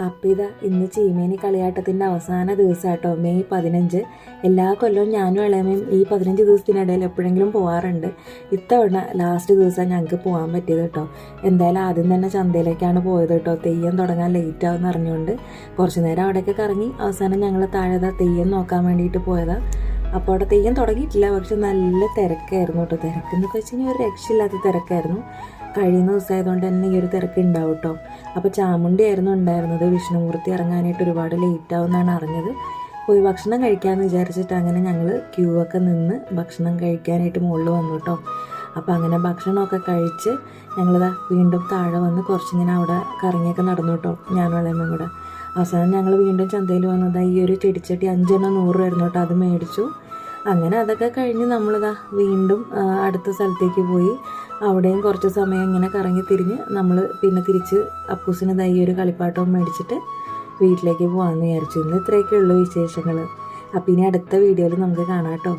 അപ്പോൾ ഇതാ ഇന്ന് ചീമേനി കളിയാട്ടത്തിൻ്റെ അവസാന ദിവസം കേട്ടോ, മെയ് 15. എല്ലാ കൊല്ലവും ഞാനും ഇളയമയും ഈ 15 ദിവസത്തിനിടയിൽ എപ്പോഴെങ്കിലും പോകാറുണ്ട്. ഇത്തവണ ലാസ്റ്റ് ദിവസം ഞങ്ങൾക്ക് പോകാൻ പറ്റിയത് കേട്ടോ. എന്തായാലും ആദ്യം തന്നെ ചന്തയിലേക്കാണ് പോയത് കേട്ടോ. തെയ്യം തുടങ്ങാൻ ലേറ്റ് ആവുമെന്ന് അറിഞ്ഞുകൊണ്ട് കുറച്ച് നേരം അവിടെയൊക്കെ കറങ്ങി അവസാനം ഞങ്ങൾ താഴെ തെയ്യം നോക്കാൻ വേണ്ടിയിട്ട് പോയതാണ്. അപ്പോൾ അവിടെ തെയ്യം തുടങ്ങിയിട്ടില്ല, പക്ഷെ നല്ല തിരക്കായിരുന്നു കേട്ടോ. തിരക്കെന്നൊക്കെ വെച്ച് കഴിഞ്ഞാൽ ഒരു രക്ഷയില്ലാത്ത തിരക്കായിരുന്നു. കഴിയുന്ന ദിവസമായതുകൊണ്ട് തന്നെ ഈ ഒരു തിരക്ക് ഉണ്ടാവും കേട്ടോ. അപ്പോൾ ചാമുണ്ടി ആയിരുന്നു ഉണ്ടായിരുന്നത്. വിഷ്ണുമൂർത്തി ഇറങ്ങാനായിട്ട് ഒരുപാട് ലേറ്റ് ആവുമെന്നാണ് അറിഞ്ഞത്. പോയി ഭക്ഷണം കഴിക്കാമെന്ന് വിചാരിച്ചിട്ട് അങ്ങനെ ഞങ്ങൾ ക്യൂ ഒക്കെ നിന്ന് ഭക്ഷണം കഴിക്കാനായിട്ട് മുകളിൽ വന്നു കേട്ടോ. അപ്പോൾ അങ്ങനെ ഭക്ഷണമൊക്കെ കഴിച്ച് ഞങ്ങളിതാ വീണ്ടും താഴെ വന്ന് കുറച്ചിങ്ങനെ അവിടെ കറങ്ങിയൊക്കെ നടന്നു കേട്ടോ, ഞാനും ഇളയമ്മയും കൂടെ. അവസാനം ഞങ്ങൾ വീണ്ടും ചന്തയിൽ വന്നത് ഈ ഒരു ചെടിച്ചട്ടി 5 എണ്ണം 100 ആയിരുന്നു കേട്ടോ, അത് മേടിച്ചു. അങ്ങനെ അതൊക്കെ കഴിഞ്ഞ് നമ്മളിതാ വീണ്ടും അടുത്ത സ്ഥലത്തേക്ക് പോയി. അവിടെയും കുറച്ച് സമയം ഇങ്ങനെ കറങ്ങി തിരിഞ്ഞ് നമ്മൾ പിന്നെ തിരിച്ച് അപ്പൂസിന് ഈ ഒരു കളിപ്പാട്ടവും മേടിച്ചിട്ട് വീട്ടിലേക്ക് പോകാമെന്ന് വിചാരിച്ചു. ഇന്ന് ഇത്രയൊക്കെ ഉള്ളൂ വിശേഷങ്ങൾ. അപ്പോൾ ഇനി അടുത്ത വീഡിയോയിൽ നമുക്ക് കാണാം കേട്ടോ.